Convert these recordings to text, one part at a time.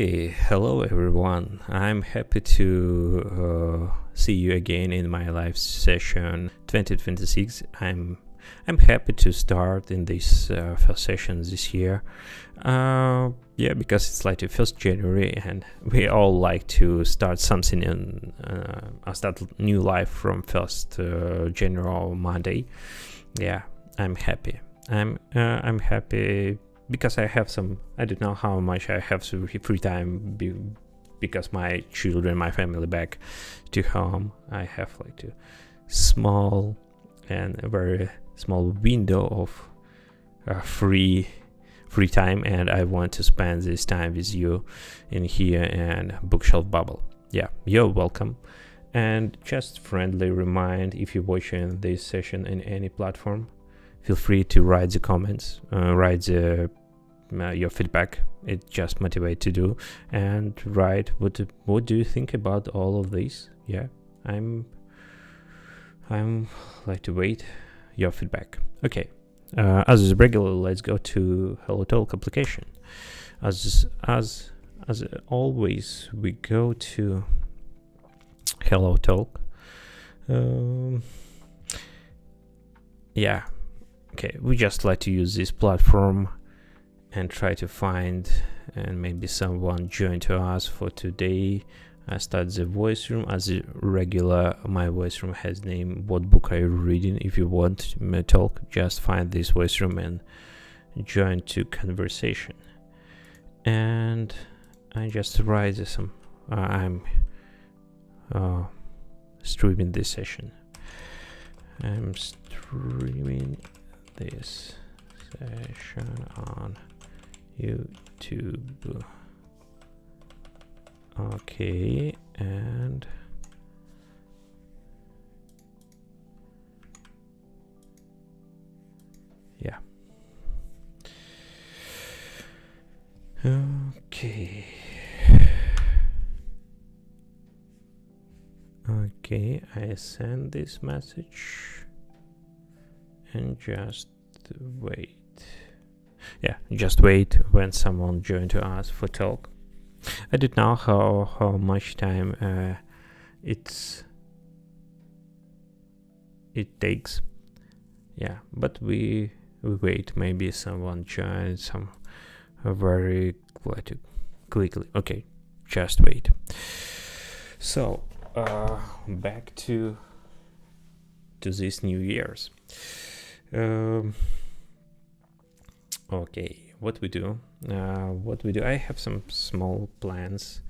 Okay, hello everyone. I'm happy to see you again in my live session 2026. I'm happy to start in this first session this year. Because it's like the 1st January, and we all like to start something and start new life from 1st January or Monday. Yeah, I'm happy. I'm happy because I have I don't know how much I have free time because my children, my family back to home. I have like a small and a very small window of free time, and I want to spend this time with you in here and Bookshelf Babble. Yeah, you're welcome. And just friendly remind, if you're watching this session in any platform, feel free to write the comments, write your feedback. It just motivates to do, and write what do you think about all of this. Yeah, I'm like to wait your feedback. Okay, as is regular, let's go to Hello Talk application. As always, we go to Hello Talk. Okay, we just like to use this platform and try to find and maybe someone join to us for today. I start the voice room as a regular. My voice room has name What Book Are You Reading? If you want to talk, just find this voice room and join to conversation. And I just write some. I'm streaming this session. I'm streaming this session on YouTube. Okay, and yeah. Okay, I send this message and just wait. Yeah, just wait when someone join to us for talk. I don't know how much time it takes. Yeah, but we wait. Maybe someone joins some very quickly. Okay, just wait. So back to this New Year's. Okay, what we do? I have some small plans.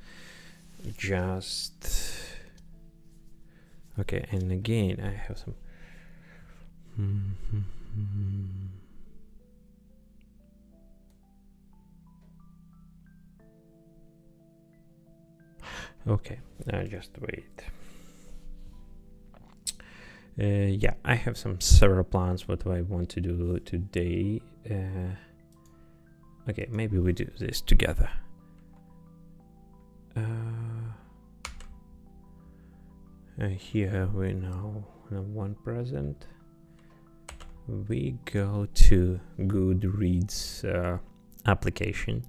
Okay, and again, I have some. Okay, just wait. I have several plans what I want to do today. Okay, maybe we do this together. Here we now have one present. We go to Goodreads application.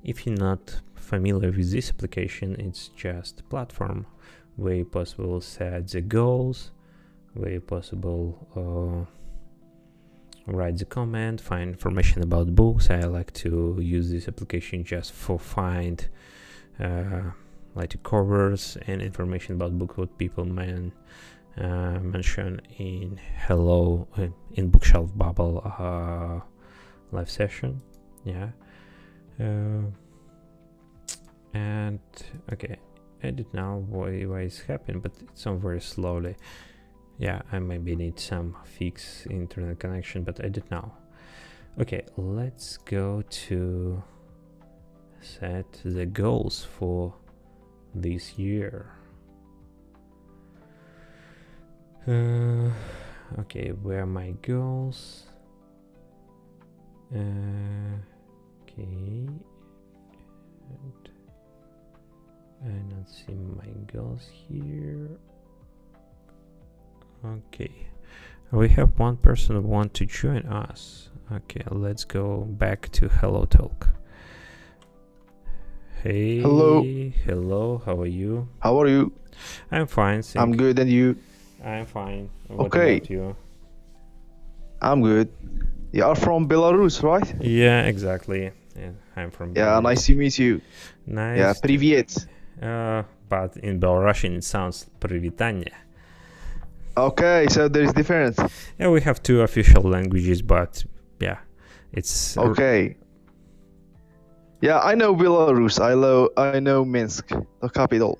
If you're not familiar with this application, it's just a platform where possible set the goals, where possible write the comment, find information about books. I like to use this application just for find covers and information about books what people mention in in Bookshelf Babble live session. Yeah. And okay, I don't know why it's happening, but it's on very slowly. Yeah, I maybe need some fix internet connection, but I don't know. Okay, let's go to set the goals for this year. Okay, where are my goals? Okay, and I not see my goals here. Okay, we have one person who want to join us. Okay, let's go back to Hello Talk. Hello, Hello, how are you? how are you? I'm fine, I'm thank. good, and you? I'm fine. What Okay, about you? I'm good. You are from Belarus, right? Yeah, exactly. Yeah, I'm from Yeah, nice Belarus. to meet you. Yeah, Nice to. привет. But in Belarusian it sounds привитание. Okay, so there is difference. Yeah, we have two official languages, but yeah, it's Okay. Yeah, I know Belarus. I know Minsk, the capital.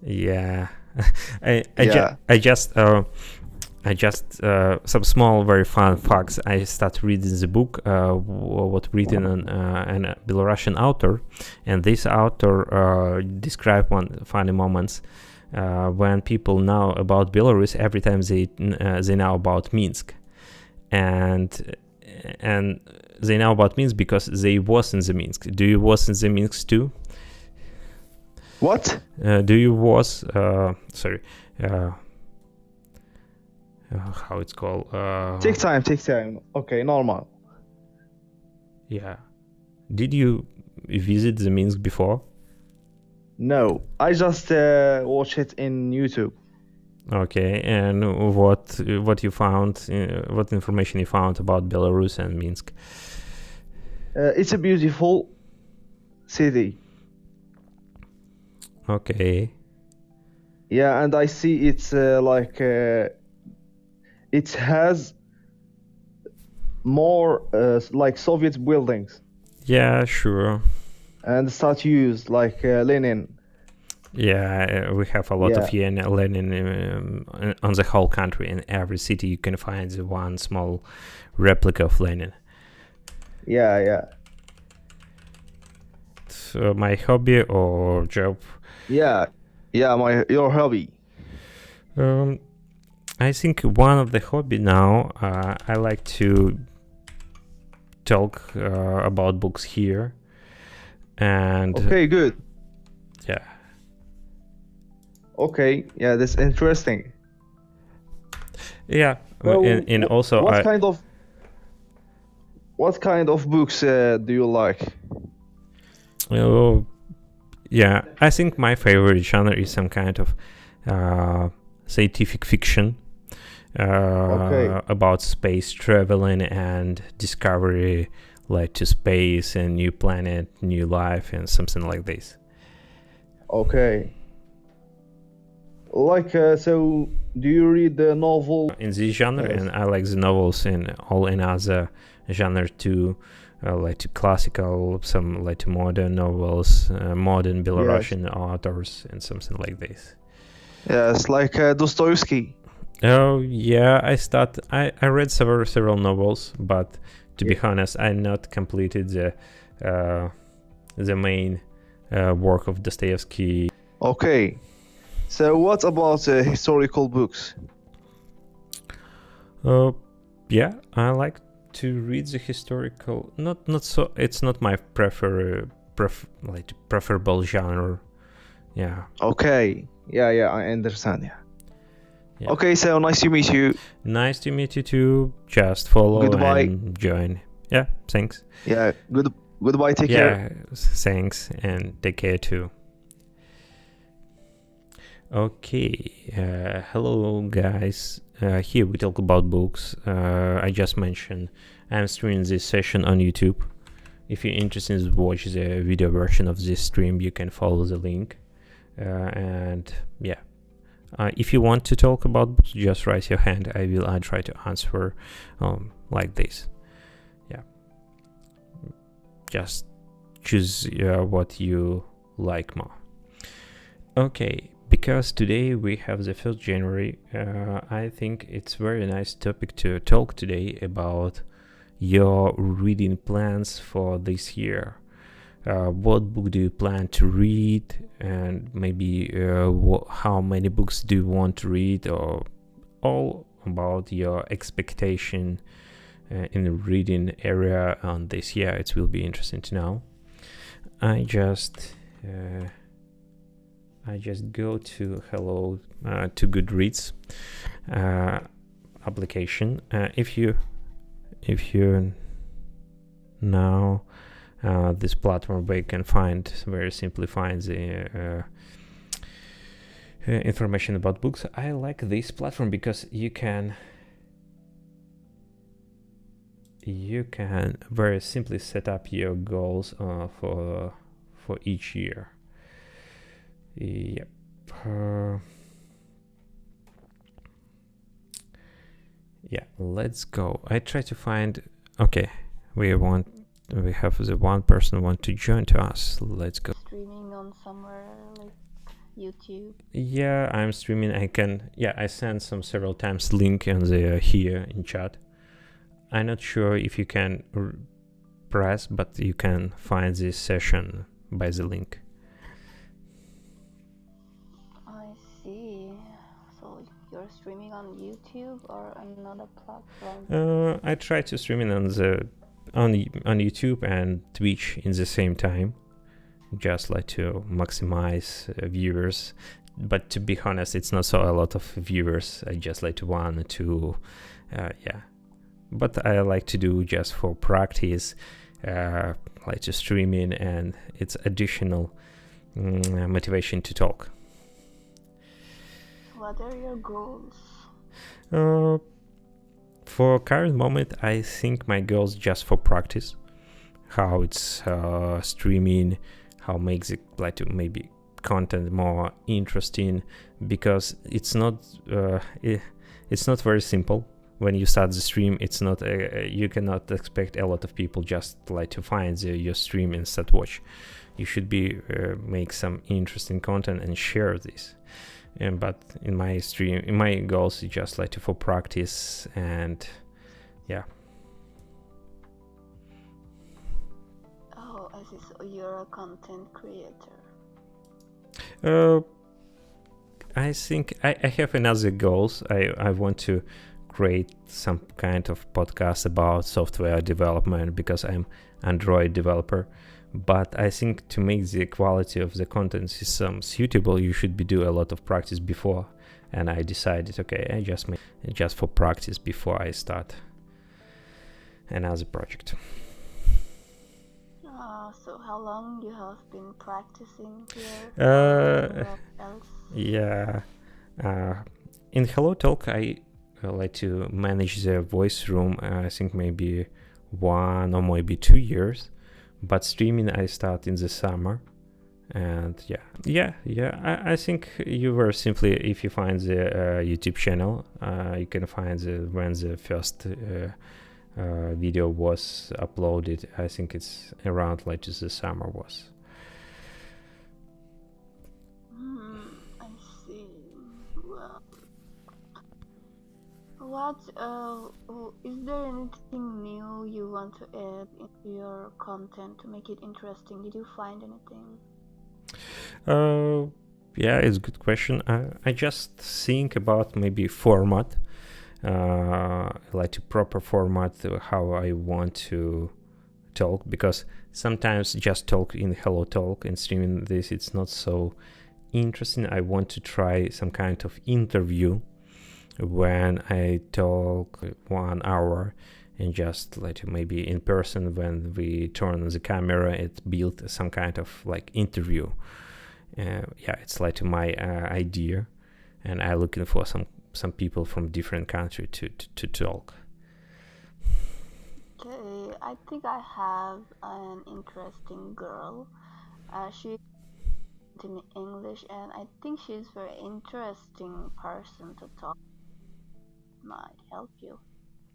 yeah. I I, ju- Yeah. I just some small, very fun facts. I start reading the book, what written on an Belarusian author, and this author described one funny moments when people know about Belarus. Every time they know about Minsk, and they know about Minsk because they was in the Minsk. Do you was in the Minsk too? What? Do you was sorry? Uh, how it's called? Take time, take time. Okay, normal. Yeah. Did you visit the Minsk before? No, I just watch it in YouTube. Okay, and what you found? What information you found about Belarus and Minsk? It's a beautiful city. Okay. Yeah, and I see it's it has more like Soviet buildings Yeah, sure. and statues like Lenin. Yeah, we have a lot of Yeah, Lenin on the whole country. In every city, you can find the one small replica of Lenin. yeah. So my hobby or job? Yeah, yeah, your hobby. Um, I think one of the hobby now. I like to talk about books here, and Okay, good. yeah, Okay, yeah, that's interesting. yeah. So, And also what I kind of books do you like? oh, yeah, I think my favorite genre is some kind of scientific fiction Okay, about space traveling and discovery, like to space and new planet, new life, and something like this. okay. Like, so do you read the novel? In this genre, Yes. and I like the novels in all in other genre too, like to classical, some like to modern novels, modern Yes, Belarusian authors, and something like this. yes, like Dostoevsky. Oh yeah, I read several novels, but to be Yeah. honest, I not completed the main work of Dostoevsky. Okay. So what about historical books? Uh, yeah, I like to read the historical. Not so. It's not my preferable genre. Yeah, Okay. Yeah, I understand. Yeah. yeah. Okay, so nice to meet you. Nice to meet you too. Just follow Goodbye. and join. Yeah, thanks. Yeah, goodbye. Take care. Yeah, thanks and take care too. Okay, hello guys. Here we talk about books. I just mentioned I'm streaming this session on YouTube. If you're interested in watch the video version of this stream, you can follow the link. And yeah, if you want to talk about books, just raise your hand. I try to answer like this. Yeah, just choose what you like more. Okay, because today we have the 1st January, I think it's very nice topic to talk today about your reading plans for this year. What book do you plan to read, and maybe how many books do you want to read, or all about your expectation in the reading area on this year. It will be interesting to know. I just go to to Goodreads application. If you now this platform where you can very simply find the information about books. I like this platform because you can very simply set up your goals for each year. Yep. Yeah, let's go. I try to find. Okay, we have the one person want to join to us. Let's go. Streaming on somewhere like YouTube. Yeah, I'm streaming. I sent several times link on the here in chat. I'm not sure if you can press, but you can find this session by the link. I see. So you're streaming on YouTube or another platform? I try to stream it on YouTube and Twitch in the same time, just like to maximize viewers. But to be honest, it's not so a lot of viewers. I just like to 1 or 2, yeah. But I like to do just for practice, like to streaming, and it's additional motivation to talk. What are your goals? For current moment, I think my goals just for practice, how it's streaming, how makes it like to maybe content more interesting, because it's not very simple. When you start the stream, it's not you cannot expect a lot of people just like to find your stream and start watch. You should be make some interesting content and share this. But in my goals, it's just like for practice, and yeah. Oh, I see. So you're a content creator. I think I have another goals. I want to create some kind of podcast about software development, because I'm Android developer. But I think to make the quality of the content system suitable, you should do a lot of practice before. And I decided, okay, I just make just for practice before I start another project. So how long you have been practicing here? Yeah. In Hello Talk, I like to manage the voice room. I think maybe 1 or maybe 2 years. But streaming I start in the summer, and yeah. I think you very simply, if you find the YouTube channel, you can find when the first video was uploaded. I think it's around like the summer was. I see. Well, what is there anything new you want to add into your content to make it interesting? Did you find anything? Yeah, it's a good question. I just think about maybe format, like a proper format, how I want to talk, because sometimes just talk in Hello Talk and streaming this, it's not so interesting. I want to try some kind of interview when I talk 1 hour, and just like maybe in person when we turn the camera, it built some kind of like interview. Yeah, it's like my idea, and I'm looking for some people from different country to talk. Okay, I think I have an interesting girl. She's in English, and I think she's a very interesting person to talk. Might help you.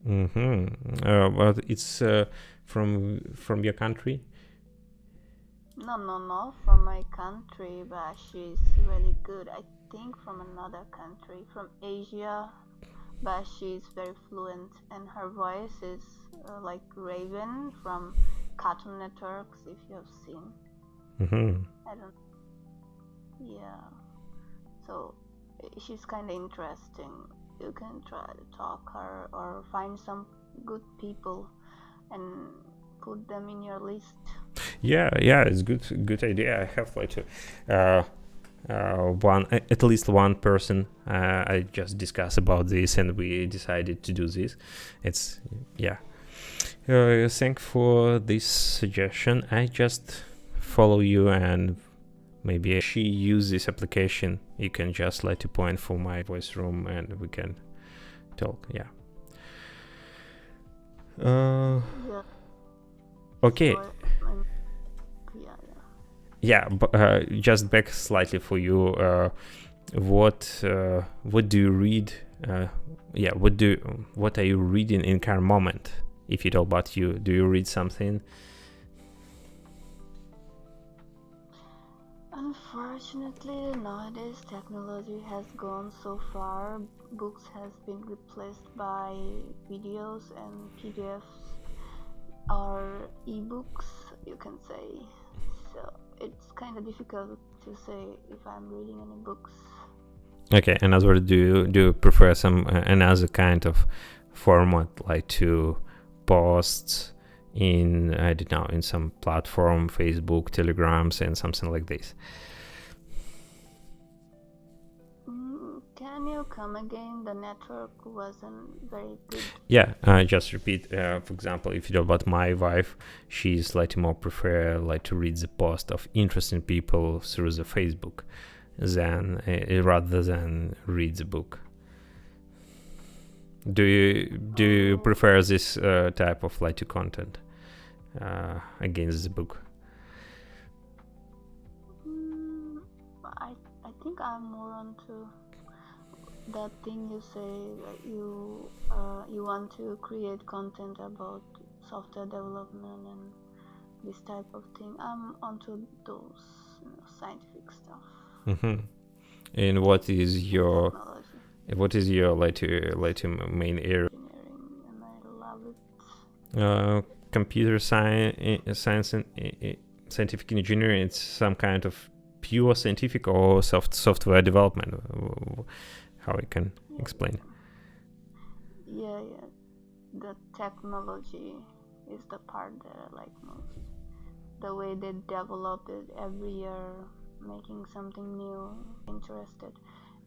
But it's from your country? No, from my country, but she's really good. I think from another country, from Asia, but she's very fluent, and her voice is like Raven from Cartoon Networks, if you have seen. I don't. Yeah. So she's kind of interesting. You can try to talk her or find some good people and put them in your list. Yeah, it's good idea. I have like at least one person. I just discussed about this, and we decided to do this. It's Thank for this suggestion. I just follow you, and maybe she use this application. You can just let to point for my voice room, and we can talk. Yeah. Yeah. Okay. So Yeah, but just back slightly for you. What do you read? What are you reading in current moment? If you talk about you, do you read something? Unfortunately, nowadays technology has gone so far. Books has been replaced by videos and PDFs or ebooks, you can say. So it's kind of difficult to say if I'm reading any books. Okay, and as well, do you prefer some another kind of format, like to posts in, I don't know, in some platform, Facebook, Telegrams, and something like this? Can you come again? The network wasn't very good. Yeah, just repeat. For example, if you know about my wife, she's like more prefer like to read the post of interesting people through the Facebook than rather than read the book. Do you prefer this type of like content against the book? I think I'm more onto that thing you say that you want to create content about software development and this type of thing. I'm onto those scientific stuff. Mm-hmm. And what is your technology. main area? Engineering, and I love it. Computer science and scientific engineering. It's some kind of pure scientific or software development. How I can explain? Yeah. The technology is the part that I like most. The way they develop it every year, making something new, interested.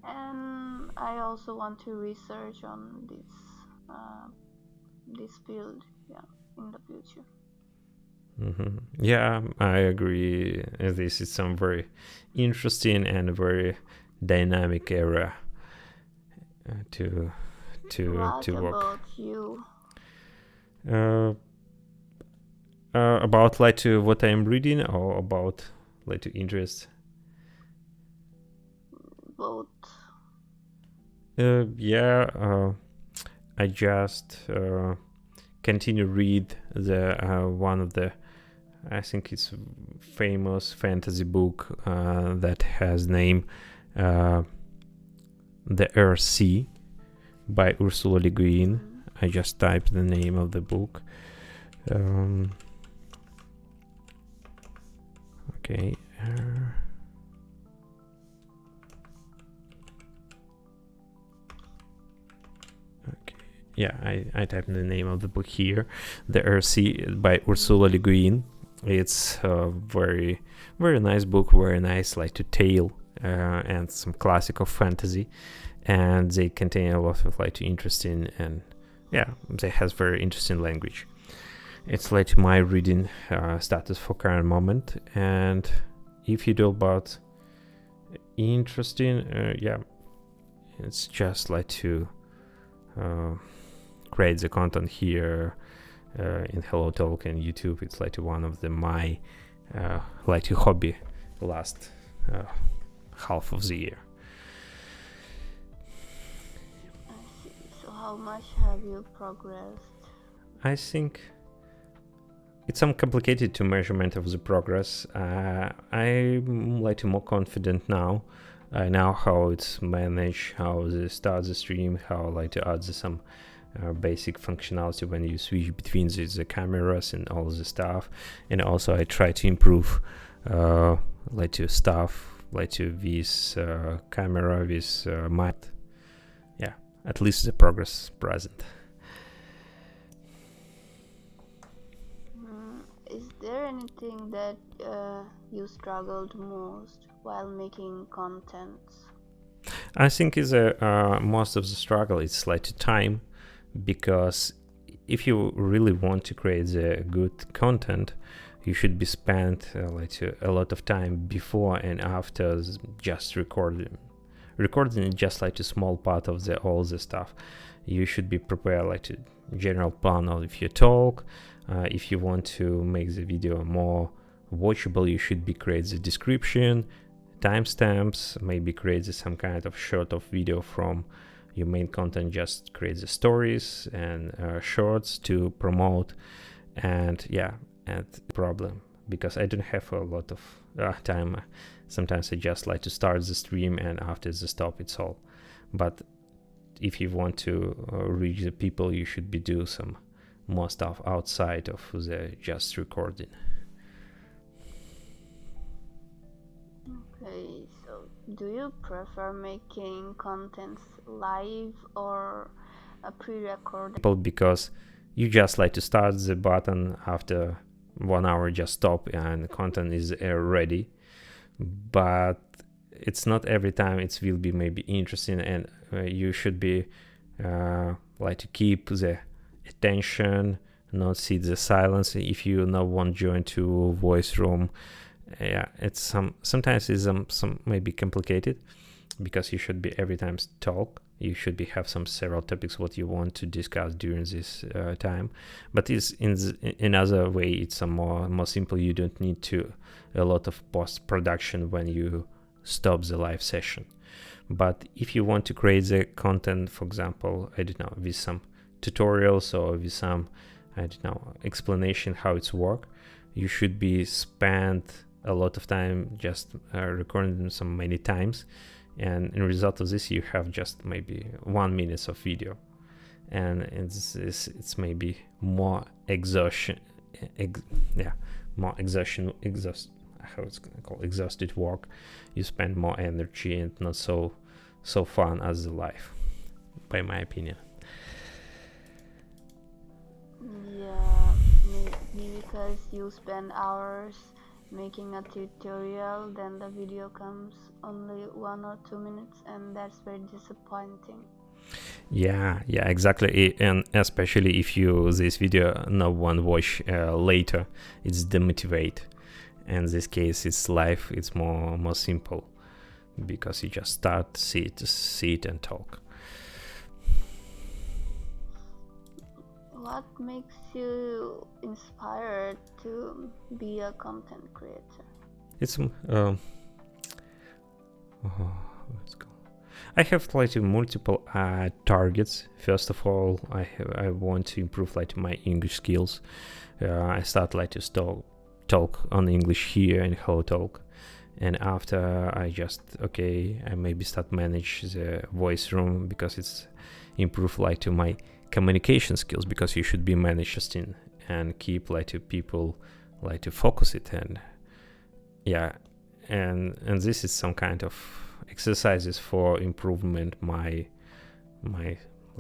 And I also want to research on this field, in the future. Mm-hmm. Yeah, I agree. This is some very interesting and very dynamic area to What work. about you? About like to what I'm reading, or about like to interest? Both. I just continue read the one of the, I think it's famous fantasy book that has name The Earth Sea by Ursula Le Guin. I just typed the name of the book. Okay. Yeah, I typed the name of the book here. The Earth Sea by Ursula Le Guin. It's a very, very nice book, very nice like to tale and some classical fantasy. And they contain a lot of like interesting, and they has very interesting language. It's like my reading status for current moment. And if you know about interesting, it's just like to create the content here in Hello Talk and YouTube. It's like one of my like hobby last half of the year. I see. So how much have you progressed? I think it's some complicated to measurement of the progress. I'm like more confident now. I know how it's managed, how to start the stream, how like to add some basic functionality when you switch between the cameras and all the stuff. And also I try to improve like to stuff like to this camera, this mic. Yeah, at least the progress present. Is there anything that you struggled most while making content? I think is most of the struggle is like time, because if you really want to create the good content, you should be spent a lot of time before and after just recording is just like a small part of all the stuff. You should be prepared like a general plan of your talk. If you want to make the video more watchable, you should be create the description, timestamps, maybe create some kind of short of video from your main content, just create the stories and shorts to promote. And problem, because I don't have a lot of time, sometimes I just like to start the stream and after the stop, it's all. But if you want to reach the people, you should be do some more stuff outside of the just recording. Okay, so do you prefer making contents live or a pre-recorded? Because you just like to start the button, after 1 hour just stop and content is ready. But it's not every time it will be maybe interesting, and you should be like to keep the attention, not see the silence. If you now want to join to voice room, it's sometimes is some maybe complicated, because you should be every time talk. You should be have some several topics what you want to discuss during this time. But it's in another way, it's a more simple. You don't need to a lot of post production when you stop the live session. But if you want to create the content, for example, I don't know, with some tutorials or with some, I don't know, explanation how it's work, you should be spent a lot of time just recording them some many times. And in result of this, you have just maybe 1 minute of video, and it's maybe more exhaustion, how it's gonna call exhausted work. You spend more energy and not so fun as the life, by my opinion. Yeah, maybe because you spend hours making a tutorial, then the video comes only 1 or 2 minutes, and that's very disappointing. Yeah, exactly. And especially if you this video no one watch later, it's demotivate. In this case, it's live, it's more simple, because you just start, sit and talk. What makes you inspired to be a content creator? It's let's go. I have like multiple targets. First of all, I want to improve like my English skills. I start like to talk on English here in Hello Talk, and after I I maybe start manage the voice room, because it's improve like to my communication skills, because you should be managed and keep like to people like to focus it, and and this is some kind of exercises for improvement my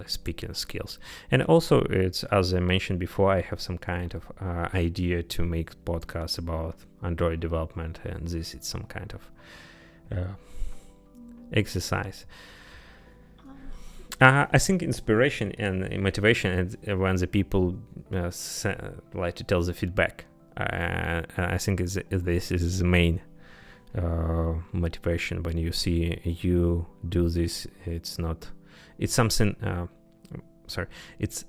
speaking skills. And also, it's, as I mentioned before, I have some kind of idea to make podcasts about Android development, and this is some kind of exercise. I think inspiration and motivation when the people like to tell the feedback. I think this is the main motivation. When you see you do this, it's something. It's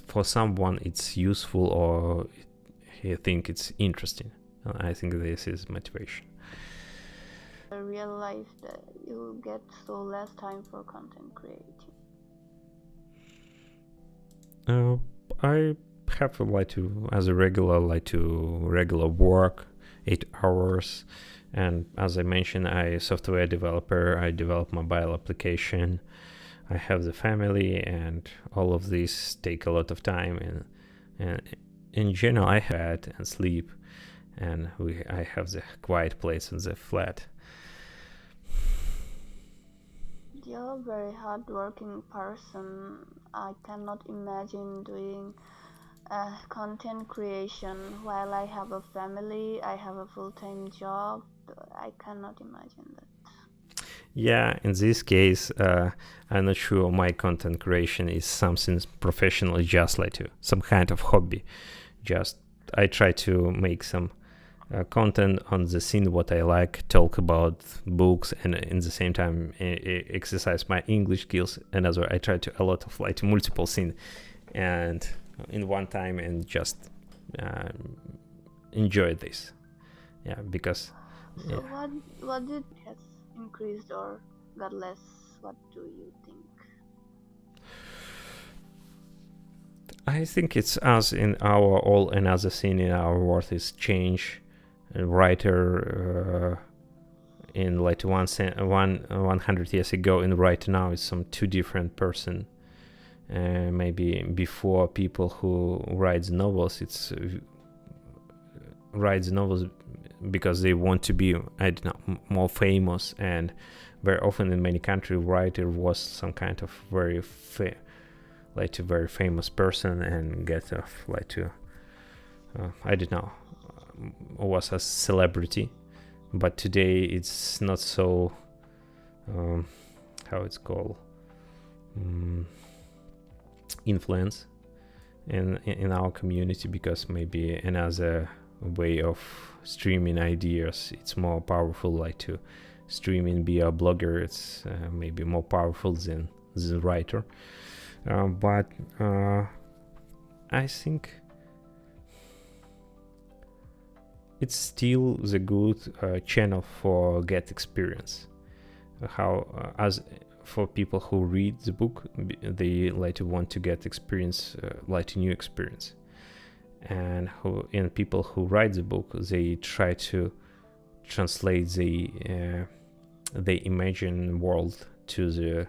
for someone it's useful, or you think it's interesting. I think this is motivation. I realize that you get so less time for content creating. I have as a regular work 8 hours, and as I mentioned, I software developer. I develop mobile application. I have the family, and all of this take a lot of time. And in general, I had and sleep, and I have the quiet place in the flat. You're a very hardworking person. I cannot imagine doing content creation while I have a family. I have a full-time job. I cannot imagine that. Yeah, in this case, I'm not sure my content creation is something professional, just like some kind of hobby. Just I try to make some content on the scene what I like, talk about books, and in the same time exercise my English skills. And as well, I try to a lot of like multiple scene and in one time and just enjoy this. Yeah, because. So Yeah. what did has increased or got less? What do you think? I think it's us in our all another thing in our world is change. A writer in like 100 years ago and right now is some two different person. Maybe before people who writes novels, writes novels because they want to be, I don't know, more famous, and very often in many countries writer was some kind of very like a very famous person and get like to I don't know, was a celebrity. But today it's not so how it's called, influence in our community, because maybe another way of streaming ideas, it's more powerful, like to streaming be a blogger, it's maybe more powerful than the writer. But I think it's still the good channel for get experience. How as for people who read the book, they like to want to get experience, like a new experience, and people who write the book, they try to translate the imagined world to the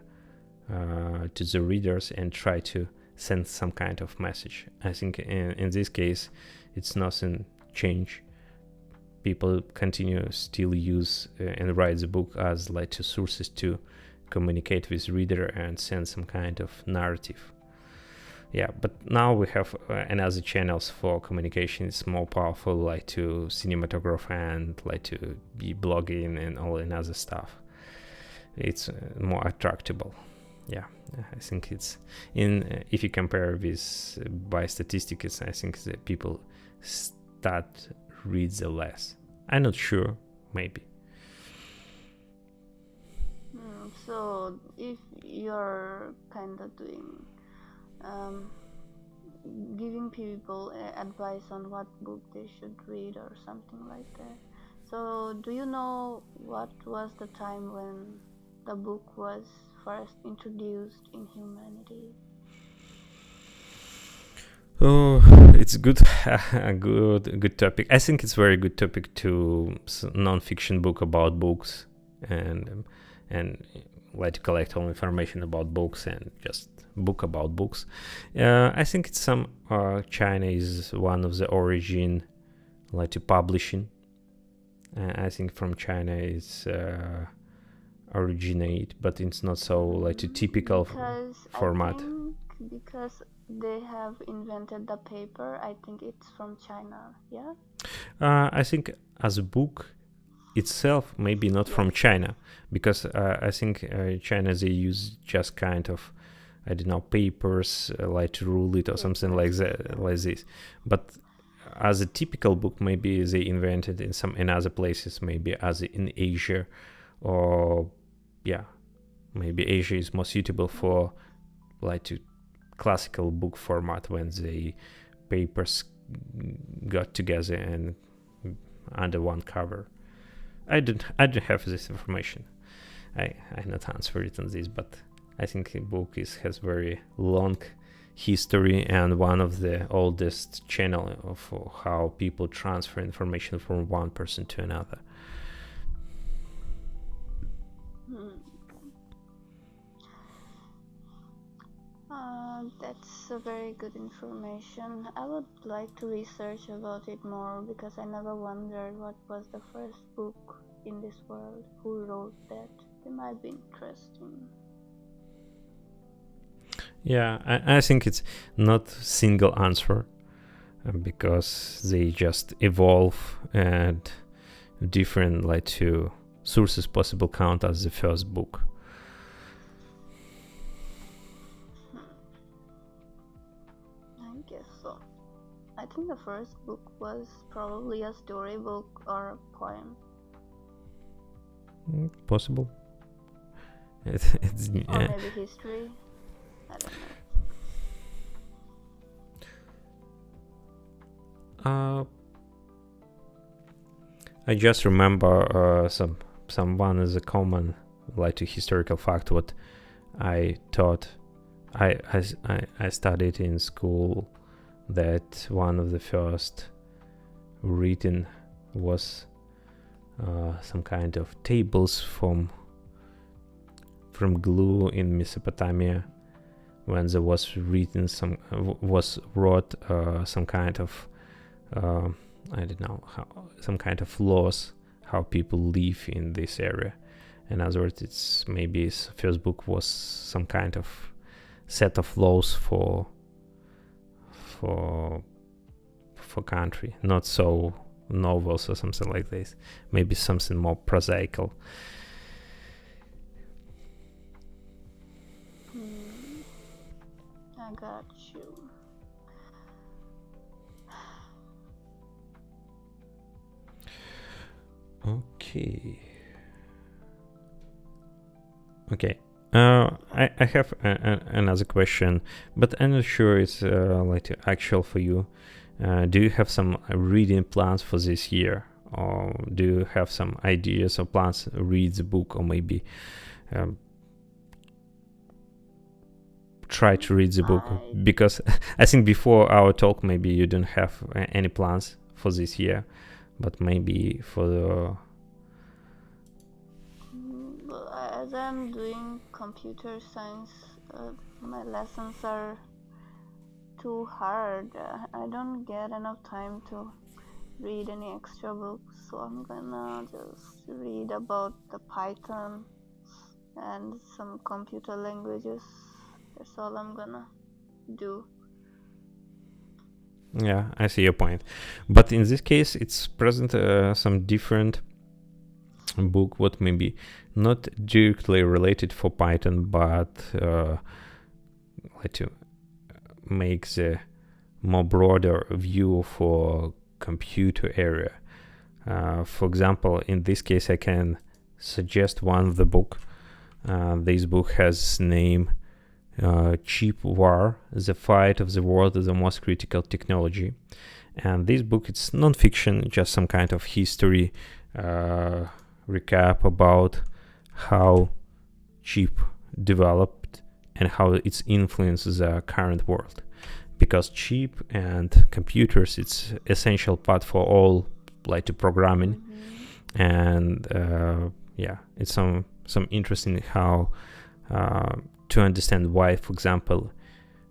readers and try to send some kind of message. I think in this case, it's nothing change. People continue still use and write the book as like two sources to communicate with reader and send some kind of narrative. Yeah, but now we have another channels for communication. It's more powerful, like to cinematography and like to be blogging and all another stuff. It's more attractable. Yeah, I think it's in if you compare with by statistics, I think that people start read the less. I'm not sure, maybe. So if you're kind of doing giving people advice on what book they should read or something like that, so do you know what was the time when the book was first introduced in humanity? Oh, it's good, a good topic. I think it's very good topic to non-fiction book about books, and like to collect all information about books and just book about books. I think it's some China is one of the origin, like to publishing. I think from China it's originate, but it's not so like a typical format. I think because they have invented the paper, I think it's from China. Yeah. I think as a book itself, maybe not from China, because I think China they use just kind of, I don't know, papers like to rule it or something like that, like this. But as a typical book, maybe they invented in other places, maybe as in Asia, or yeah, maybe Asia is more suitable for like to classical book format when the papers got together and under one cover. I don't have this information. I not answer it on this, but I think a book has very long history and one of the oldest channel of how people transfer information from one person to another. That's a very good information. I would like to research about it more because I never wondered what was the first book in this world. Who wrote that? It might be interesting. Yeah, I think it's not single answer because they just evolve and different like to sources possible count as the first book? I guess so. I think the first book was probably a storybook or a poem. Possible. Or maybe history. I don't know. I just remember someone as a common like to historical fact what I taught. I studied in school that one of the first written was some kind of tables from glue in Mesopotamia, when there was written wrote some kind of I don't know how, some kind of laws how people live in this area. In other words, it's maybe first book was some kind of set of laws for country, not so novels or something like this. Maybe something more prosaical. I got you. Okay. I have another question, but I'm not sure it's like actual for you. Do you have some reading plans for this year, or do you have some ideas or plans to read the book, or maybe try to read the book? Because I think before our talk, maybe you don't have any plans for this year, but maybe for the as I'm doing computer science, my lessons are too hard. I don't get enough time to read any extra books, so I'm gonna just read about the Python and some computer languages. That's all I'm gonna do. Yeah, I see your point. But in this case, it's present some different book, what maybe not directly related for Python, but like to make the more broader view for computer area. For example, in this case, I can suggest one of the book. This book has name Cheap War: The Fight of the World of the Most Critical Technology. And this book, it's non-fiction, just some kind of history recap about how chip developed and how it's influences the current world. Because chip and computers, it's essential part for all like to programming. And yeah, it's some interesting how to understand why, for example,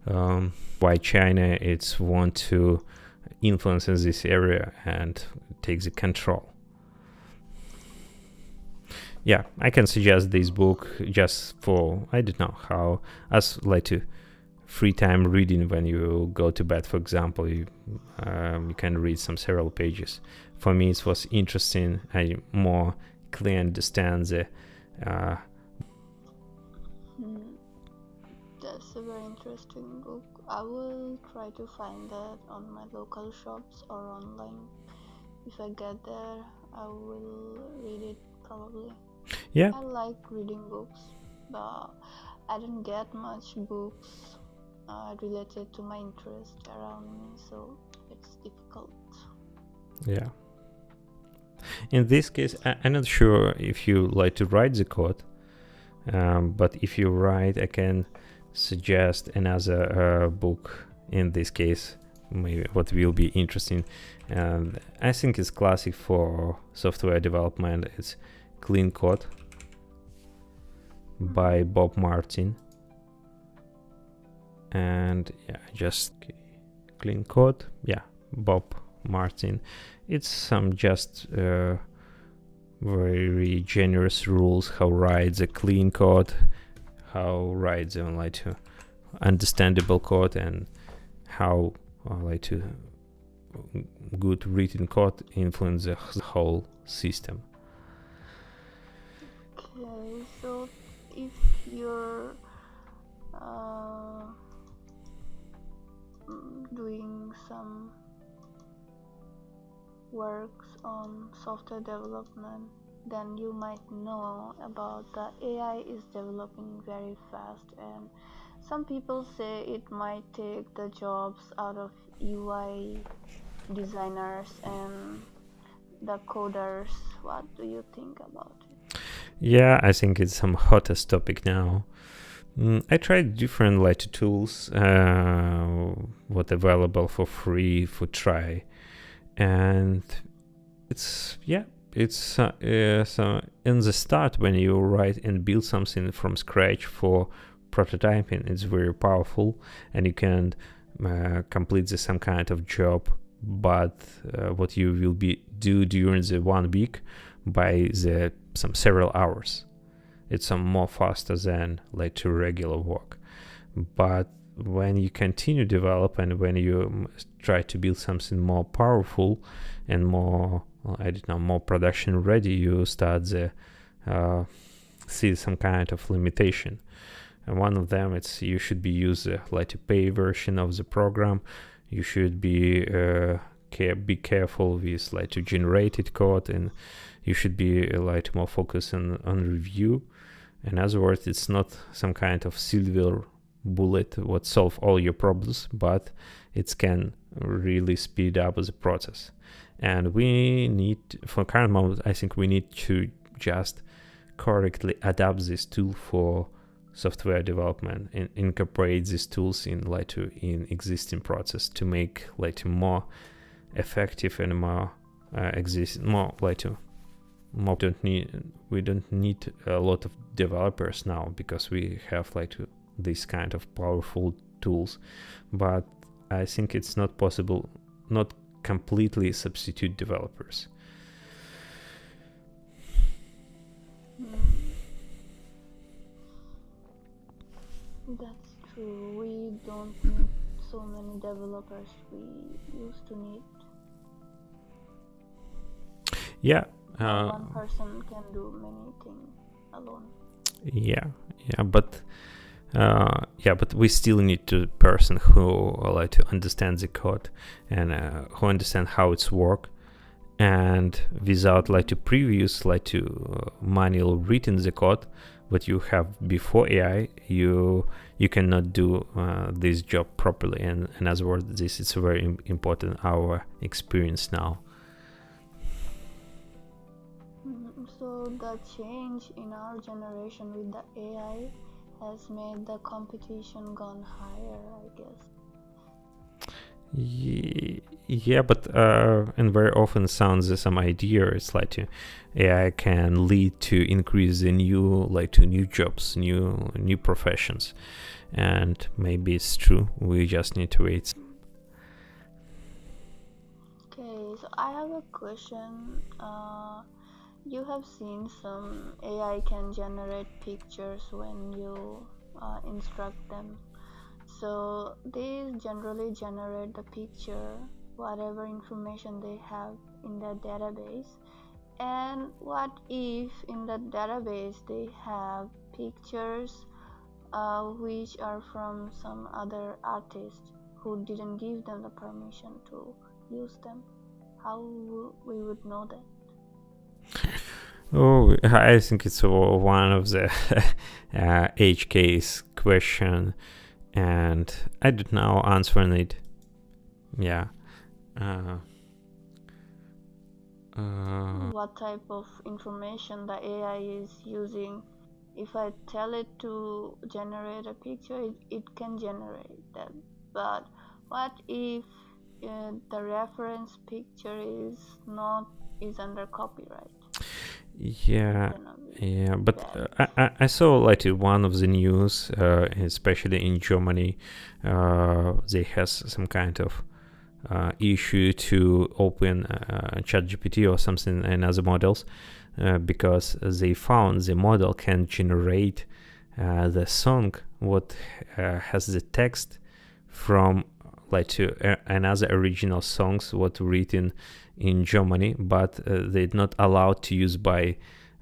why China it's want to influence in this area and take the control. Yeah, I can suggest this book just for, I don't know, how as like to free time reading when you go to bed, for example. You can read some several pages. For me, it was interesting. I more clearly understand the That's a very interesting book. I will try to find that on my local shops or online. If I get there, I will read it probably. Yeah. I like reading books, but I don't get much books related to my interest around me, so it's difficult. Yeah. In this case, I'm not sure if you like to write the code, but if you write, I can suggest another book. In this case, maybe what will be interesting, and I think it's classic for software development. It's Clean Code by Bob Martin. And yeah, just Clean Code. Yeah, Bob Martin. It's some just very generous rules how write the clean code, how write the like to understandable code, and how like to good written code influence the whole system. if you're doing some works on software development, then you might know about the AI is developing very fast, and some people say it might take the jobs out of UI designers and the coders. What do you think about it? Yeah, I think it's some hottest topic now. I tried different tools, what available for free for try, and it's so in the start when you write and build something from scratch for prototyping, it's very powerful, and you can complete some kind of job. But what you will do during the 1 week by some several hours, it's some more faster than to regular work. But when you continue develop and when you try to build something more powerful and more more production ready, you start see some kind of limitation. And one of them, it's you should be use a pay version of the program. You should be careful with to generated code, and you should be more focused on review. In other words, it's not some kind of silver bullet what solve all your problems, but it can really speed up the process. And we need, for current moment, I think we need to just correctly adapt this tool for software development and incorporate these tools in existing process to make more effective and more we don't need a lot of developers now, because we have this kind of powerful tools. But I think it's not possible not completely substitute developers. That's true. We don't need so many developers we used to need. Yeah. One person can do many things alone. But we still need a person who to understand the code and who understand how it's work, and without to previous manual written the code what you have before AI, you cannot do this job properly. And in other words, this is very important our experience now. So the change in our generation with the AI has made the competition gone higher, I guess. Yeah, but and very often sounds some idea it's AI can lead to increase the new jobs, new professions, and maybe it's true. We just need to wait. Okay, so I have a question. You have seen some AI can generate pictures when you instruct them. So they generally generate the picture, whatever information they have in their database. And what if in the database they have pictures which are from some other artist who didn't give them the permission to use them? How we would know that? Oh, I think it's one of the edge case question, and I don't know answering it. Yeah. What type of information the AI is using? If I tell it to generate a picture, it can generate that. But what if the reference picture is under copyright? Yeah, but I saw one of the news, especially in Germany, they has some kind of issue to open ChatGPT or something and other models, because they found the model can generate the song what has the text from to another original songs what written in Germany, but they're not allowed to use by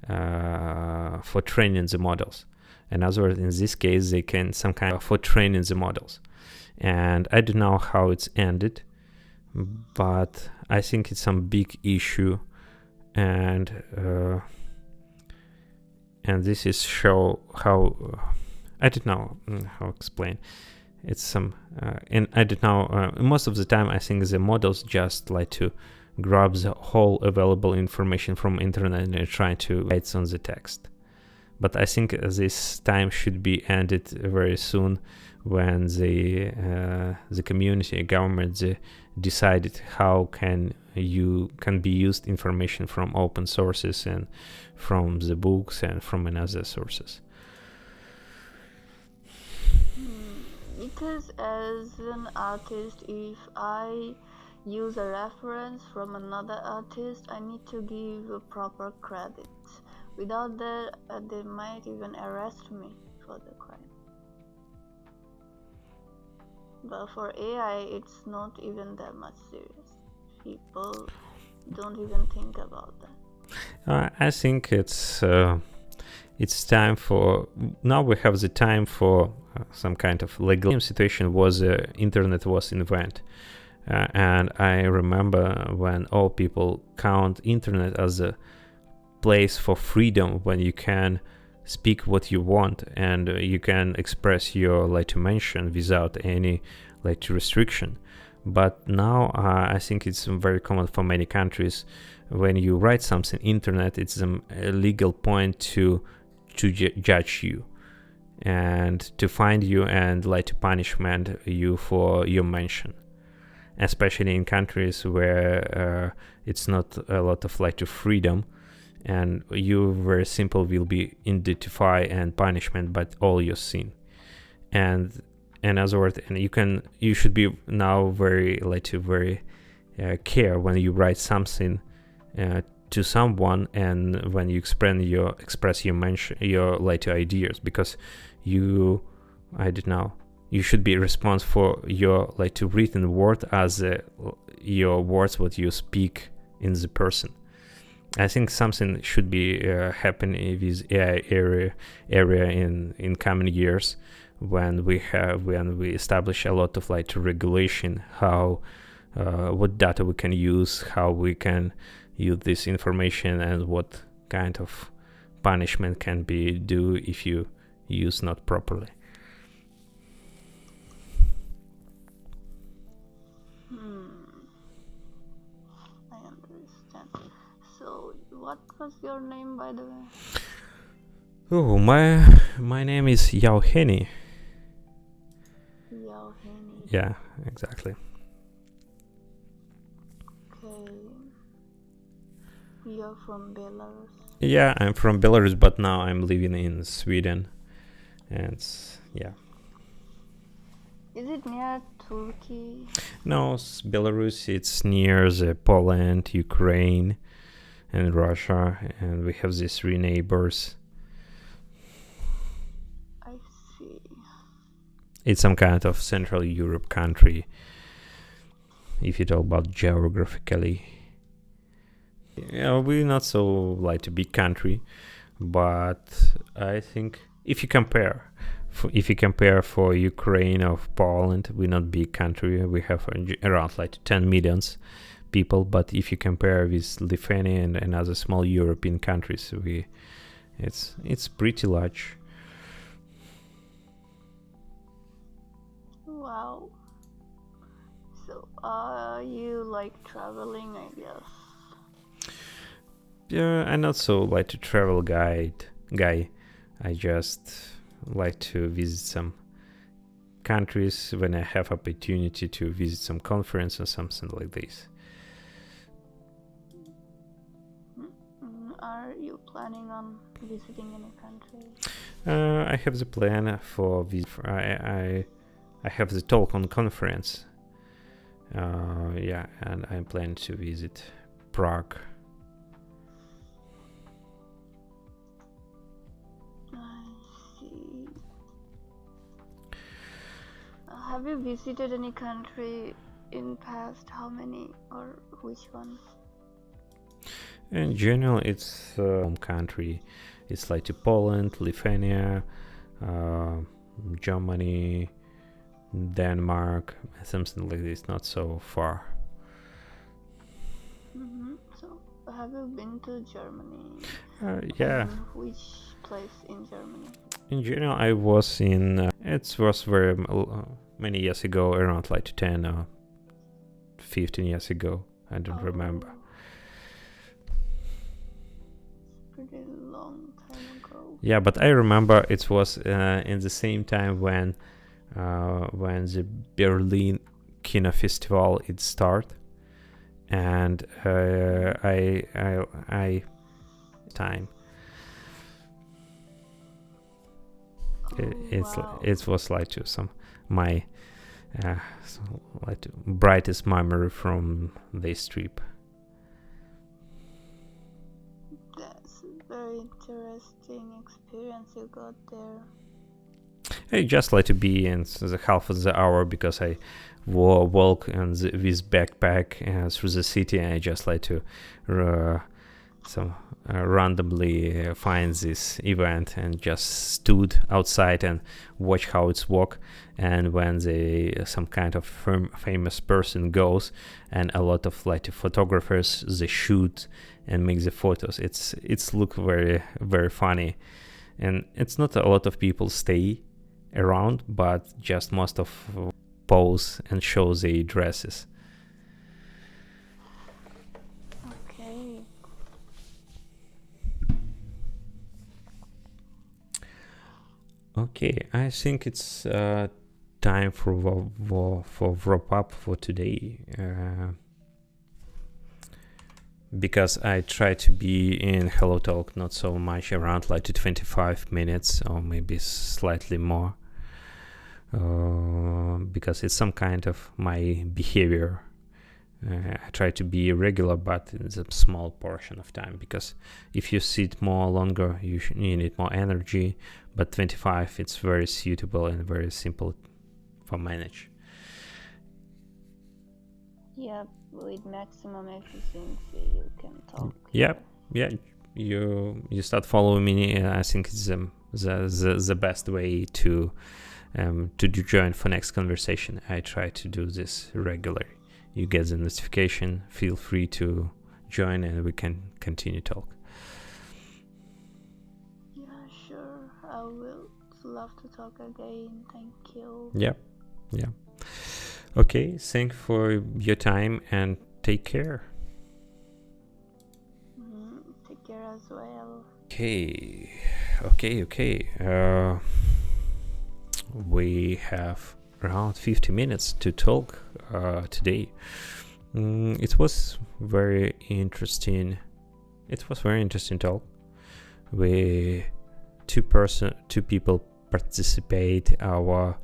for training the models. In other words, in this case, they can some kind of for training the models. And I don't know how it's ended, but I think it's some big issue, and this is show how I don't know how to explain. It's some and I don't know. Most of the time, I think the models just like to grab the whole available information from internet and try to write on the text. But I think this time should be ended very soon, when the community, government decided how can be used information from open sources and from the books and from another sources. Because as an artist, if I use a reference from another artist, I need to give a proper credit. Without that, they might even arrest me for the crime. But for AI, it's not even that much serious. People don't even think about that. I think it's time for, now we have the time for some kind of legal situation. Was internet was invented, and I remember when all people count internet as a place for freedom, when you can speak what you want and you can express your mention without any restriction. But now I think it's very common for many countries. When you write something internet, it's a legal point to judge you and to find you and to punishment you for your mention, especially in countries where it's not a lot of freedom, and you very simple will be identify and punishment by all your sin. And in other words, and you should be now very care when you write something to someone, and when you express your mention your ideas, because you should be responsible for your written word as your words what you speak in the person. I think something should be happening with AI area in coming years, when we establish a lot of regulation, how what data we can use, how we can use this information, and what kind of punishment can be due if you use not properly. I understand. So, what was your name, by the way? Oh, my name is Yao Heni. Yao Heni. Yeah, exactly. Okay. You're from Belarus? Yeah, I'm from Belarus, but now I'm living in Sweden. And yeah. Is it near Turkey? No, Belarus, it's near Poland, Ukraine, and Russia, and we have these three neighbors. I see. It's some kind of Central Europe country, if you talk about geographically. Yeah, we're not so a big country, but I think if you compare for Ukraine or Poland, we're not big country. We have around 10 millions people, but if you compare with Lithuania and other small European countries, it's pretty large. Wow. So, you like traveling, I guess? Yeah, I'm not so a travel guy. I just like to visit some countries when I have opportunity to visit some conference or something like this. Are you planning on visiting any country? I have the plan for I have the talk on conference. Yeah, and I'm planning to visit Prague. Have you visited any country in past? How many or which one? In general, it's home country. It's Poland, Lithuania, Germany, Denmark, something like this, not so far. So, have you been to Germany? Yeah. Which place in Germany? In general, I was in. It was very many years ago, around like 10 or 15 years ago. I don't remember. Pretty long time ago. Yeah, but I remember it was in the same time when the Berlin Kino Festival it started, and I time. It was like to some my like brightest memory from this trip. That's a very interesting experience you got there. I just like to be in the half of the hour because I walk on this backpack through the city, and I just like to randomly find this event and just stood outside and watch how it's work. And when some kind of famous person goes, and a lot of like photographers, they shoot and make the photos. It's look very, very funny, and it's not a lot of people stay around, but just most of pose and show their dresses. Okay, I think it's time for wrap up for today, because I try to be in Hello Talk not so much, around like 25 minutes or maybe slightly more, because it's some kind of my behavior. I try to be regular, but in a small portion of time, because if you sit more longer, you need more energy. But 25, it's very suitable and very simple for manage. Yeah, with maximum efficiency, you can talk. Yeah. You start following me. I think it's the best way to join for next conversation. I try to do this regularly. You get the notification, feel free to join, and we can continue talk. Yeah, sure. I will love to talk again. Thank you. Yeah. Okay, thank for your time and take care. Take care as well. Okay. We have around 50 minutes to talk today. It was very interesting. It was very interesting talk. Two people participate our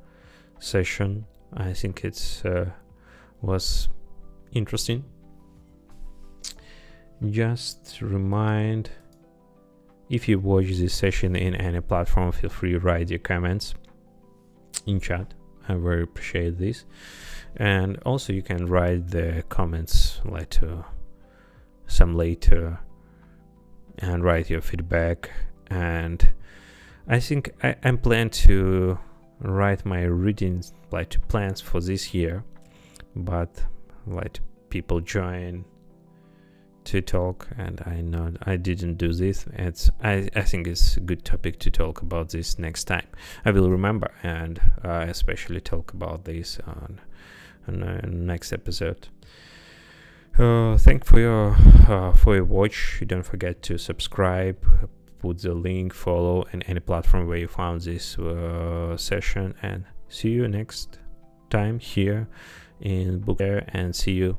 session. I think it was interesting. Just remind, if you watch this session in any platform, feel free to write your comments in chat. I very appreciate this. And also you can write the comments some later and write your feedback. And I think I'm planning to write my reading plans for this year, but people join to talk, and I know I didn't do this. I think it's a good topic to talk about this next time. I will remember and especially talk about this on next episode. Thank for your watch. Don't forget to subscribe, put the link, follow in any platform where you found this session, and see you next time here in Book Air, and see you.